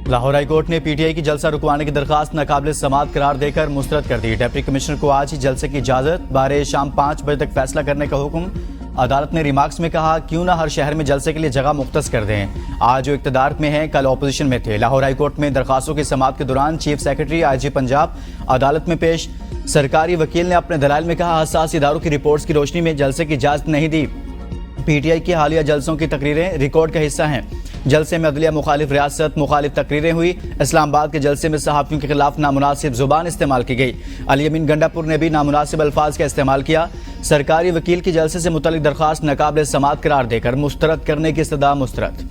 Lahore high court ने PTI की जलसा रुकवाने की दरखास्त नाकाबिल समाअत करार देकर मुस्तरद कर दी। डिप्टी कमिश्नर को आज ही जलसे की इजाजत, बारे शाम 5 बजे तक फैसला करने का हुक्म। अदालत ने रिमार्क्स में कहा, क्यों ना हर शहर में जलसे के लिए जगह मुख्तस कर दें। आज जो इक्तदार में है, कल ऑपोजिशन में थे। लाहौर हाईकोर्ट में दरखास्तों की समाअत के दौरान चीफ सेक्रेटरी आईजी पंजाब अदालत में पेश। सरकारी वकील ने अपने दलाइल में कहा, हसास इदारों की रिपोर्ट्स की रोशनी में जलसे की इजाजत नहीं दी। पीटीआई की हालिया जलसों की तकरीरें रिकॉर्ड का हिस्सा हैं। जलसे में अदलिया मुखालिफ रियासत मुखालिफ तकरीरें हुई। इस्लामाबाद के जलसे में सहाफियों के खिलाफ नामुनासिब जुबान इस्तेमाल की गई। अली अमीन गंडापुर ने भी नामुनासिब अल्फाज का इस्तेमाल किया। सरकारी वकील की जलसे से मुतल्लिक दरखास्त नाकाबिल समाअत करार देकर मुस्तरद करने की इस्तदा मुस्तरद।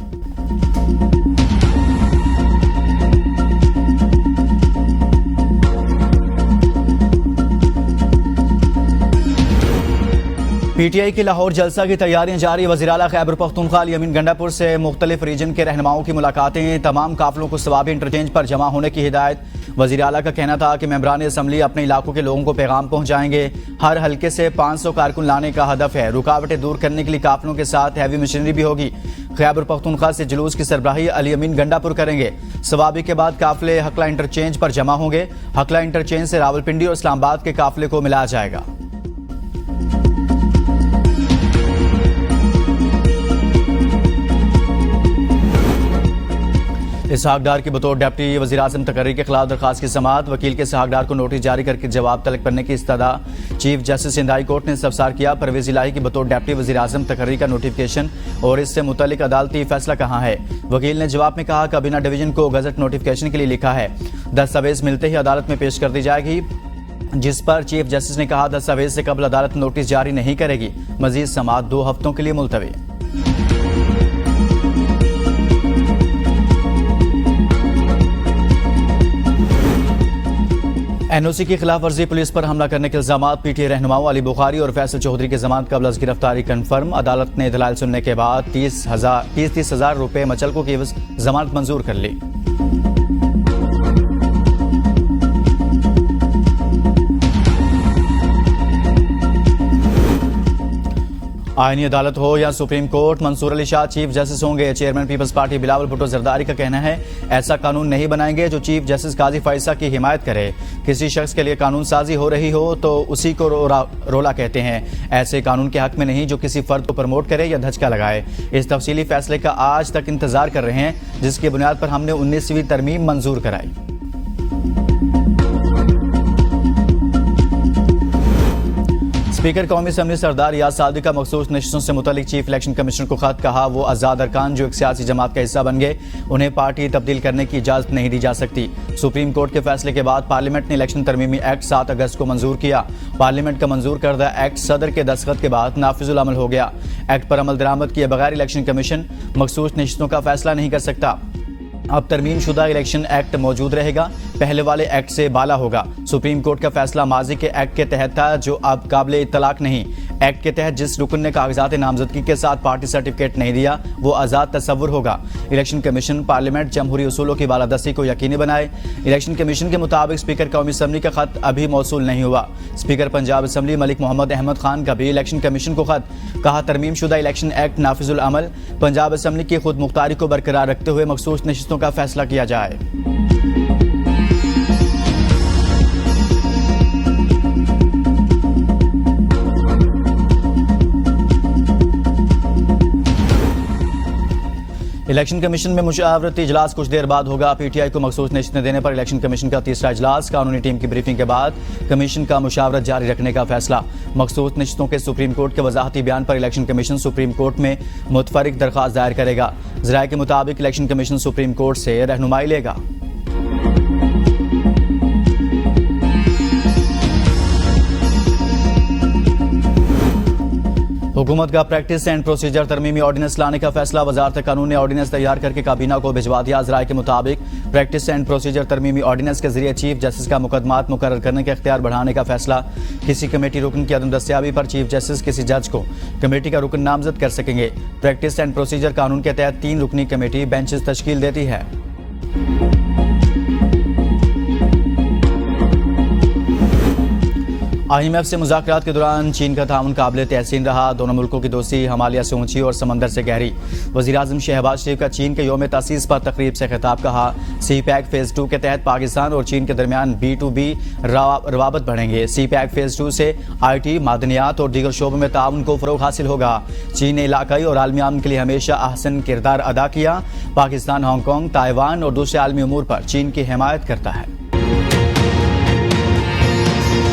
पीटीआई की लाहौर जलसा की तैयारियां जारी। वज़ीर आला खैबर पख्तूनख्वा अली अमीन गंडापुर से मुख्तलिफ रीजन के रहनुमाओं की मुलाकातें। तमाम काफिलों को सवाबी इंटरचेंज पर जमा होने की हिदायत। वज़ीर आला का कहना था कि मेंबरान असम्बली अपने इलाकों के लोगों को पैगाम पहुंचाएंगे। हर हल्के से 500 कारकुन लाने का हदफ है। रुकावटें दूर करने के लिए काफिलों के साथ हैवी मशीनरी भी होगी। खैबर पख्तूनख्वा से जुलूस की सरबराही अली अमीन गंडापुर करेंगे। सवाबी के बाद काफिले हकला इंटरचेंज पर जमा होंगे। हकला इंटरचेंज से रावलपिंडी और इस्लामाबाद के काफिले को मिलाया जाएगा। इसहाक डार की बतौर डिप्टी वज़ीर आज़म तकर्री के खिलाफ दरखास्त की समाअत। वकील के इसहाक डार को नोटिस जारी करके जवाब तलब करने की इस्तदा। Chief justice Sindh high court ने इस्तफसार किया, परवेज इलाही की बतौर डिप्टी वज़ीर आज़म तकर्री का नोटिफिकेशन और इससे मुतल्लिक अदालती फैसला कहाँ है। वकील ने जवाब में कहा, काबीना डिवीजन को गजट नोटिफिकेशन के लिए लिखा है। दस्तावेज मिलते ही अदालत में पेश कर दी जाएगी, जिस पर चीफ जस्टिस ने कहा, दस्तावेज से कबल अदालत नोटिस जारी नहीं करेगी। मजीद समाअत 2 हफ्तों के लिए मुलतवी। एनओसी की खिलाफ वर्जी, पुलिस पर हमला करने के इल्जाम। पीटीआई रहनुमाओं अली बुखारी और फैसल चौधरी की जमानत कबल अज़ गिरफ्तारी कन्फर्म। अदालत ने दलाइल सुनने के बाद 30,000 रुपए मचलकों की जमानत मंजूर कर ली। आईनी अदालत हो या supreme court, Mansoor Ali Shah chief justice होंगे। चेयरमैन पीपल्स पार्टी बिलावल भुट्टो जरदारी का कहना है, ऐसा कानून नहीं बनाएंगे जो चीफ जस्टिस काजी फाइसा की हिमायत करे। किसी शख्स के लिए कानून साजी हो रही हो तो उसी को रोला कहते हैं। ऐसे कानून के हक में नहीं जो किसी फर्द को प्रमोट करे या धचका लगाए। इस तफसीली फैसले का आज तक इंतजार कर रहे हैं, जिसकी बुनियाद पर हमने 19वीं तरमीम मंजूर कराई। स्पीकर कौमी असम्बली सरदार याद सादी का मखसूस नशिस्तों से मुतल्लिक चीफ इलेक्शन कमिश्नर को खत। कहा, वो आज़ाद अरकान जो एक सियासी जमात का हिस्सा बन गए, उन्हें पार्टी तब्दील करने की इजाजत नहीं दी जा सकती। सुप्रीम कोर्ट के फैसले के बाद पार्लियामेंट ने इलेक्शन तरमीमी एक्ट 7 अगस्त को मंजूर किया। पार्लियामेंट का मंजूर करदा एक्ट सदर के दस्तखत के बाद नाफिजुल अमल हो गया। एक्ट पर अमल दरामद किए बगैर इलेक्शन कमीशन मखसूस नशिस्तों का फैसला नहीं कर सकता। अब तरमीम शुदा इलेक्शन एक्ट मौजूद रहेगा, पहले वाले एक्ट से बाला होगा। सुप्रीम कोर्ट का फैसला माजी के एक्ट के तहत था, जो अब काबिल इत्तलाक नहीं। एक्ट के तहत जिस रुकन ने कागजात नामजदगी के साथ पार्टी सर्टिफिकेट नहीं दिया, वो आज़ाद तस्वुर होगा। इलेक्शन कमीशन पार्लियामेंट जमहूरी उसूलों की बालादस्ती को यकीनी बनाए। इलेक्शन कमीशन के मुताबिक स्पीकर कौमी असम्बली का खत अभी मौसूल नहीं हुआ। स्पीकर पंजाब असम्बली मलिक मोहम्मद अहमद खान का भी इलेक्शन कमीशन को खत। कहा, तरमीम शुदा इलेक्शन एक्ट नाफिजुल अमल, पंजाब असम्बली की खुद मुख्तारी को बरकरार रखते हुए मखसूस नशिस्तों का फैसला किया जाए। इलेक्शन कमीशन में मुशावरती इजलास कुछ देर बाद होगा। पीटीआई को मखसूस नशिस्तें देने पर इलेक्शन कमीशन का तीसरा इजलास। कानूनी टीम की ब्रीफिंग के बाद कमीशन का मुशावरत जारी रखने का फैसला। मखसूस नशिस्तों के सुप्रीम कोर्ट के वजाहती बयान पर इलेक्शन कमीशन सुप्रीम कोर्ट में मुतफरिक दरख्वास्त दायर करेगा। ज़राए के मुताबिक इलेक्शन कमीशन सुप्रीम कोर्ट से रहनुमाई लेगा। हुकूमत का प्रैक्टिस एंड प्रोसीजर तरमीमी ऑर्डिनेंस लाने का फैसला। वजारत कानून ने ऑर्डिनेंस तैयार करके काबीना को भिजवा दिया। ज़राए के मुताबिक प्रैक्टिस एंड प्रोसीजर तरमीमी ऑर्डिनेंस के जरिए चीफ जस्टिस का मुकदमात मुकर्रर करने का इख्तियार बढ़ाने का फैसला। किसी कमेटी रुकन की अदम दस्तियाबी पर चीफ जस्टिस किसी जज को कमेटी का रुकन नामजद कर सकेंगे। प्रैक्टिस एंड प्रोसीजर कानून के तहत 3 रुकनी कमेटी बेंचेस तश्कील देती है। IMF से मुज़ाकरात के दौरान चीन का ताउन काबिल तहसीन रहा। दोनों मुल्कों की दोस्ती हिमालय से ऊंची और समंदर से गहरी। वज़ीर-ए-आज़म शहबाज शरीफ का चीन के यौम तसीस पर तकरीब से खिताब। कहा CPEC फेज़ 2 के तहत पाकिस्तान और चीन के दरमियान B2B रवाबत बढ़ेंगे। CPEC फेज़ 2 से IT, मादनियात और दीगर शोबों में ताउन को फ़रोग़ हासिल होगा। चीन ने इलाकाई और आलमी अमन के लिए हमेशा अहसन किरदार अदा किया। पाकिस्तान हांगकॉन्ग, ताइवान और दूसरे आलमी उमूर पर चीन की हिमायत करता है।